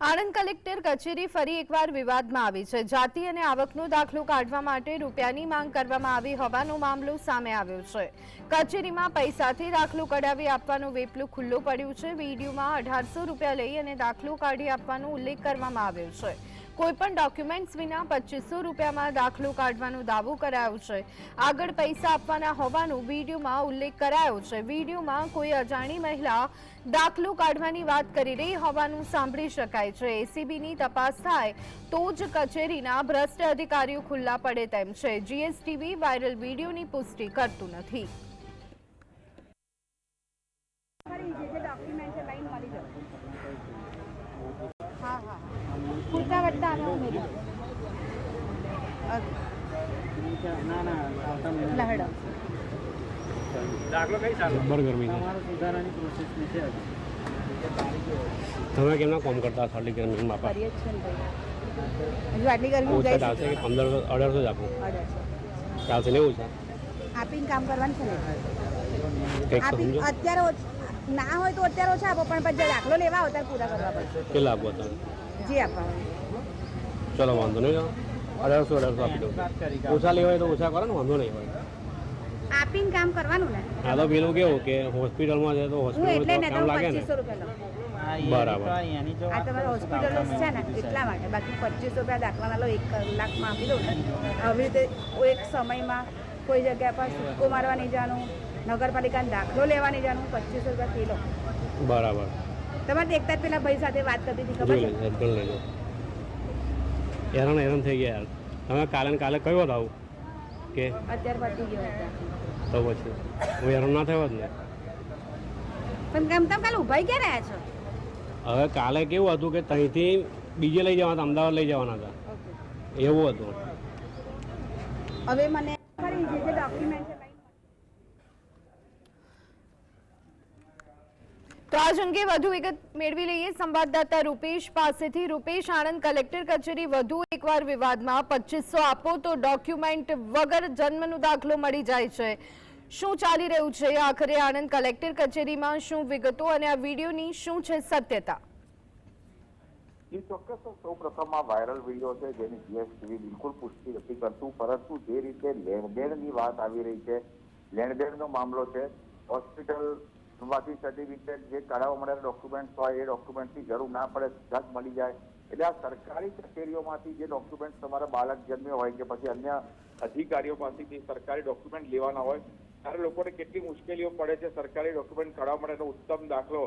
Anand collector કચેરી ફરી એકવાર વિવાદમાં આવી છે। જાતિ અને આવકનો દાખલો કાઢવા માટે રૂપિયાની માંગ કરવામાં આવી હોવાનો મામલો સામે આવ્યો છે। કચેરીમાં પૈસાથી દાખલો કઢાવી આપવાનો વેપલું ખુલ્લું પડ્યું છે। વિડીયોમાં 1800 રૂપિયા લઈ અને દાખલો કાઢી આપવાનો ઉલ્લેખ કરવામાં આવ્યો છે। કોઈપણ ડોક્યુમેન્ટ્સ વિના 2500 રૂપિયામાં દાખલો કાઢવાનો દાવો કરાયો છે। આગળ પૈસા આપવાના હોવાનો વિડીયોમાં ઉલ્લેખ કરાયો છે। વિડીયોમાં કોઈ અજાણી મહિલા દાખલો કાઢવાની વાત કરી રહી હોવાનું સાંભળી શકાય છે। એસીબીની તપાસ થાય તો જ કચેરીના ભ્રષ્ટ અધિકારીઓ ખુલ્લા પડે તેમ છે। જીએસટીવી વાયરલ વિડીયોની પુષ્ટિ કરતું નથી। દાખલો કઈ સાલ જબ્બર ગરમી છે તમારો સુધારાની પ્રોસેસ ની છે તમે કેમના કામ કરતા આટલી ગરમી માં કરીએ જ છે ને ભાઈ હજુ આટલી ગરમી ઓછા જાય ચાલશે કે 1500 1800 જ આપો 1800 ચાલશે ને ઓછા આપીને કામ કરવાનું છે ને કંઈક તો આપી સમજો અત્યારે ના હોય તો અત્યારે ઓછા આપો પણ પછી દાખલો લેવા આવો ત્યારે પૂરા કરવા પડશે કેટલા આપો તમે જી આપવા ચલો વાંધો નહીં 1800 આપી દો ઓછા લેવાય તો ઓછા કરો ને વાંધો નહીં હોય આપીને કામ કરવાનું ને આ તો પેલું કેવું કે હોસ્પિટલમાં છે તો હું એટલે ને હોસ્પિટલમાં કામ લાગે ને 2500 રૂપિયા લઉં બરાબર આ તમારે હોસ્પિટલ છે ને એટલા માટે બાકી 2500 રૂપિયા દાખલાના લો 1 કલાકમાં આપી દઉં ને આવી રીતે એક સમયમાં કોઈ જગ્યા પર સિક્કો મારવા નહીં જવાનું નગરપાલિકાનો દાખલો લેવા નહીં જવાનું 2500 રૂપિયા ફી લો બરાબર તમારે દેખતા જ પેલા ભાઈ સાથે વાત કરતી હતી ખબર જોઈ છે લેજો લઈ લો હેરાન થઈ ગયા યાર તમે કાલે ને કાલે કયો આવું કે અત્યારે પતી ગયો હતા તો પછી હું હેરાન ના થયો જ ને પણ કેમ તમે કાલે ઉભા ક્યાં રહ્યા છો હવે કાલે કેવું હતું કે ત્યાંથી બીજે લઈ જવાના હતા અમદાવાદ લઈ જવાના હતા એવું હતું હવે મને ફરી જે ડોક્યુમેન્ટ છે તો આજ અંગે વધુ વિગત મેળવી લઈએ સંવાદદાતા રૂપેશ પાસેથી। રૂપેશ, આણંદ કલેક્ટર કચેરી વધુ એકવાર વિવાદમાં 2500 આપો તો ડોક્યુમેન્ટ વગર જન્મનો દાખલો મળી જાય છે। શું ચાલી રહ્યું છે આખરે આણંદ કલેક્ટર કચેરીમાં? શું વિગતો અને આ વિડીયોની શું છે સત્યતા? ચોક્કસ સૌપ્રથમ આ વાયરલ વિડીયો છે જેની જીએસટીવી બિલકુલ પુષ્ટિ નથી કરતું, પરંતુ જે રીતે લેણદેણની વાત આવી રહી છે, લેણદેણનો મામલો છે, હોસ્પિટલ માંથી સર્ટિફિકેટ જે કઢાવવા મળેલા ડોક્યુમેન્ટ હોય એ ડોક્યુમેન્ટની જરૂર ના પડે, સીધા જ મળી જાય। એટલે આ સરકારી કચેરીઓમાંથી જે ડોક્યુમેન્ટ તમારા બાળક જન્મ્યો હોય કે પછી અન્ય અધિકારીઓ પાસેથી સરકારી ડોક્યુમેન્ટ લેવાના હોય ત્યારે લોકોને કેટલી મુશ્કેલીઓ પડે છે। સરકારી ડોક્યુમેન્ટ કઢાવવા માટેનો ઉત્તમ દાખલો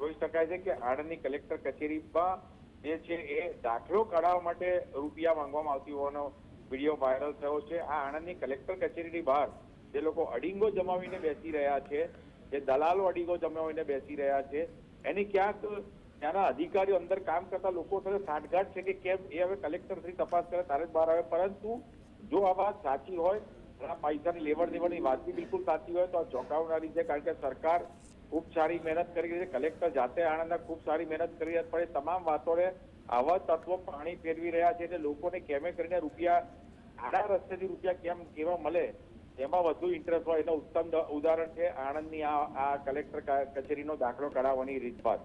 જોઈ શકાય છે કે આણંદની કલેક્ટર કચેરીમાં જે છે એ દાખલો કઢાવવા માટે રૂપિયા માંગવામાં આવતી હોવાનો વિડીયો વાયરલ થયો છે। આ આણંદની કલેક્ટર કચેરીની બહાર જે લોકો અડીંગો જમાવીને બેસી રહ્યા છે, જે દલાલો અડીંગો જમાવીને બેસી રહ્યા છે, એની ક્યાંક ત્યાંના અધિકારીઓ અંદર કામ કરતા લોકો સાથે સાંઠગાંઠ છે કે કેમ એ હવે કલેક્ટર શ્રી તપાસ કરે ત્યારે જ બહાર આવે। પરંતુ જો આ વાત સાચી હોય, આ પૈસાની લેવડ દેવડની વાત બી બિલકુલ સાચી હોય તો આ ચોંકાવનારી છે, કારણ કે સરકાર ખૂબ સારી મહેનત કરી રહી છે, કલેક્ટર જાતે આણંદના ખૂબ સારી મહેનત કરી રહ્યા પણ એ તમામ વાતોને આવા તત્વો પાણી ફેરવી રહ્યા છે એટલે લોકોને કેમે કરીને રૂપિયા આડા રસ્તેથી રૂપિયા કેવા મળે એમાં વધુ ઇન્ટરેસ્ટ હોય એનું ઉત્તમ ઉદાહરણ છે આણંદની આ કલેક્ટર કચેરીનો દાખલો કઢાવવાની રીતભાત।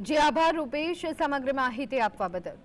જી આભાર રૂપેશ સમગ્ર માહિતી આપવા બદલ।